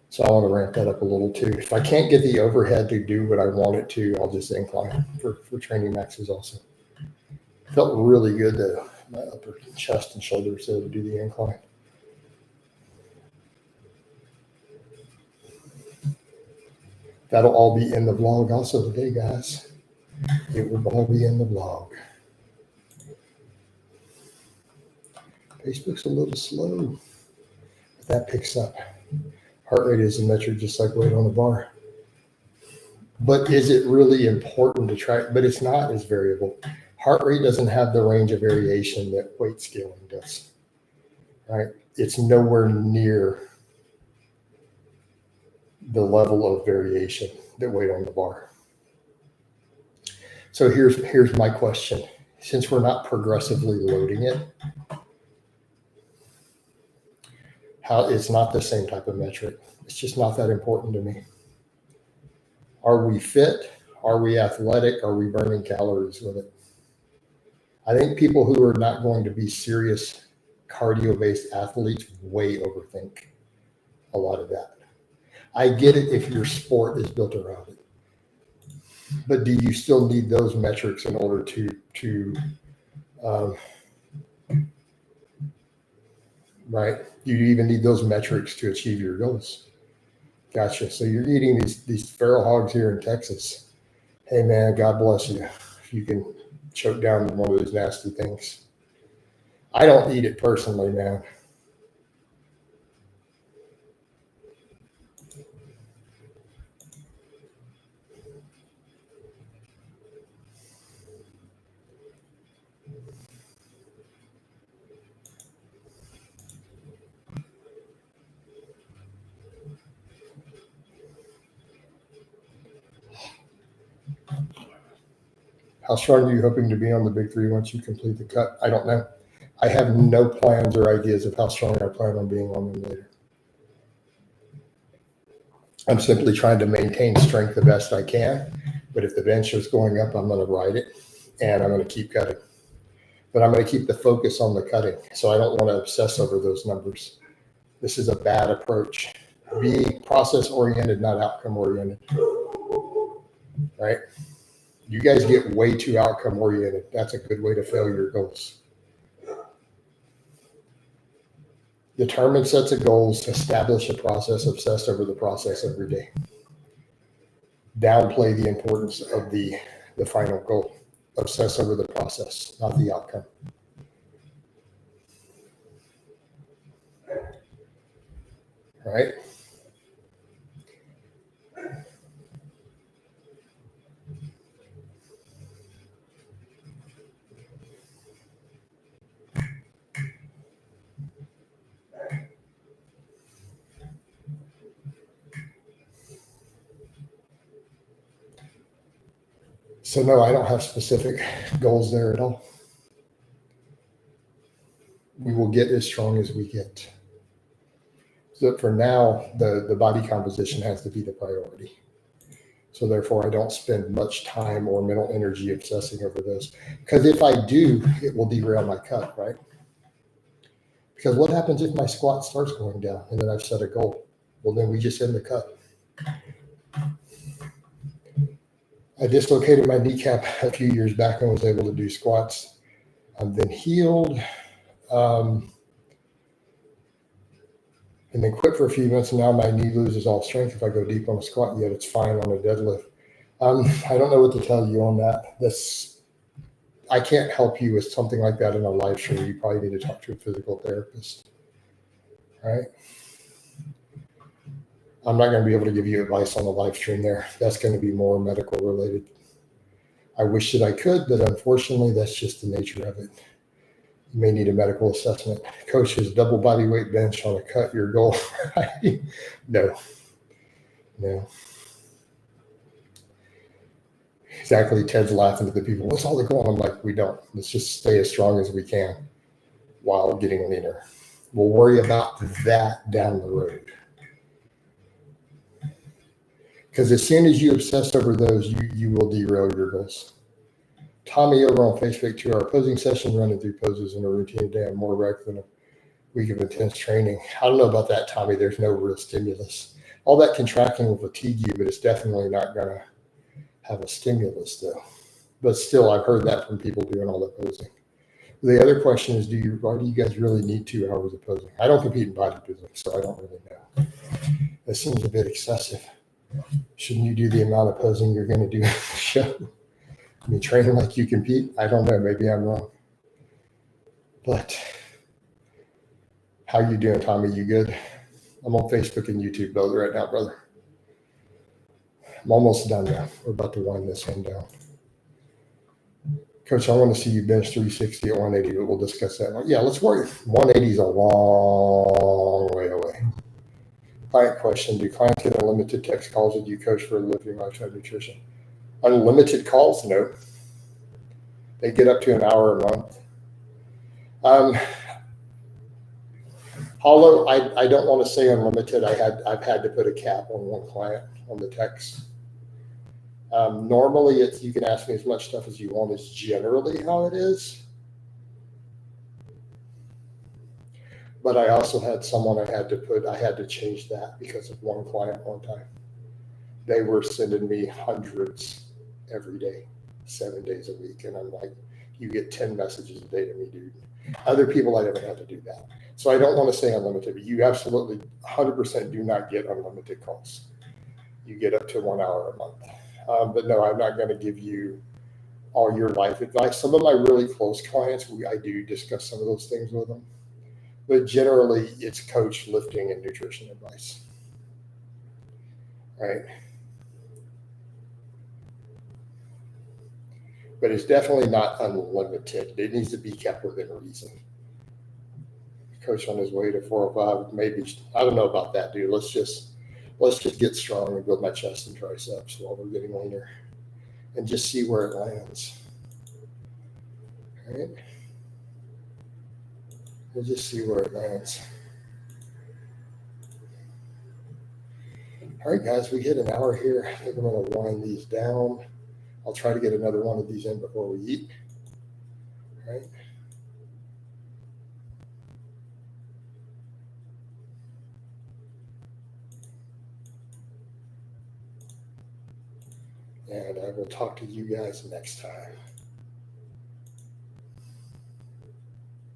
So I want to ramp that up a little too. If I can't get the overhead to do what I want it to, I'll just incline for training maxes also. Felt really good though. My upper chest and shoulders to do the incline. That'll all be in the vlog also today, guys. It will all be in the vlog. Facebook's a little slow. But that picks up. Heart rate is a metric just like weight on the bar. But is it really important to track? But it's not as variable. Heart rate doesn't have the range of variation that weight scaling does. Right? It's nowhere near the level of variation that weight on the bar. So here's my question. Since we're not progressively loading it, it's not the same type of metric. It's just not that important to me. Are we fit? Are we athletic? Are we burning calories with it? I think people who are not going to be serious cardio-based athletes way overthink a lot of that. I get it if your sport is built around it, but do you still need those metrics in order to right? Do you even need those metrics to achieve your goals? Gotcha. So you're eating these feral hogs here in Texas. Hey man, God bless you if you can choke down one of those nasty things. I don't eat it personally, man. How strong are you hoping to be on the big three once you complete the cut? I don't know. I have no plans or ideas of how strong I plan on being on them later. I'm simply trying to maintain strength the best I can. But if the bench is going up, I'm going to ride it and I'm going to keep cutting. But I'm going to keep the focus on the cutting. So I don't want to obsess over those numbers. This is a bad approach. Be process oriented, not outcome oriented. Right? You guys get way too outcome oriented. That's a good way to fail your goals. Determine sets of goals, establish a process, obsess over the process every day. Downplay the importance of the final goal. Obsess over the process, not the outcome. Right? So no, I don't have specific goals there at all. We will get as strong as we get. So for now, the body composition has to be the priority. So therefore, I don't spend much time or mental energy obsessing over those. Because if I do, it will derail my cut, right? Because what happens if my squat starts going down and then I've set a goal? Well, then we just end the cut. I dislocated my kneecap a few years back and was able to do squats. I've been healed. And then quit for a few months, and now my knee loses all strength if I go deep on a squat, yet it's fine on a deadlift. I don't know what to tell you on that. I can't help you with something like that in a live stream. You probably need to talk to a physical therapist, right? I'm not going to be able to give you advice on the live stream there. That's going to be more medical related. I wish that I could, but unfortunately, that's just the nature of it. You may need a medical assessment. Coach's double body weight bench on a cut, your goal. No. Exactly. Ted's laughing at the people. What's all the goal? I'm like, we don't. Let's just stay as strong as we can while getting leaner. We'll worry about that down the road. Because as soon as you obsess over those, you will derail your goals. Tommy over on Facebook, 2-hour posing session, running through poses in a routine a day. I'm more wrecked than a week of intense training. I don't know about that, Tommy. There's no real stimulus. All that contracting will fatigue you, but it's definitely not going to have a stimulus, though. But still, I've heard that from people doing all the posing. The other question is, why do you guys really need 2 hours of posing? I don't compete in bodybuilding, so I don't really know. That seems a bit excessive. Shouldn't you do the amount of posing you're going to do in the show? I mean, training like you compete? I don't know. Maybe I'm wrong. But how you doing, Tommy? You good? I'm on Facebook and YouTube both right now, brother. I'm almost done now. We're about to wind this one down. Coach, I want to see you bench 360 at 180, but we'll discuss that. Yeah, let's work. 180 is a long way away. Client question. Do clients get unlimited text calls with you, coach, for lifting lifestyle nutrition? Unlimited calls? No. They get up to an hour a month. Although I don't want to say unlimited, I've had to put a cap on one client on the text. Normally, you can ask me as much stuff as you want. Is generally how it is. But I also had someone I had to change that because of one client one time. They were sending me hundreds every day, 7 days a week. And I'm like, you get 10 messages a day to me, dude. Other people, I never had to do that. So I don't want to say unlimited, but you absolutely 100% do not get unlimited calls. You get up to 1 hour a month. But no, I'm not going to give you all your life advice. Some of my really close clients, I do discuss some of those things with them. But generally, it's coach, lifting, and nutrition advice. Right? But it's definitely not unlimited. It needs to be kept within reason. Coach on his way to 405, maybe. I don't know about that, dude. Let's just get strong and build my chest and triceps while we're getting leaner, and just see where it lands. All right? We'll just see where it lands. All right, guys, we hit an hour here. I think I'm going to wind these down. I'll try to get another one of these in before we eat. All right. And I will talk to you guys next time.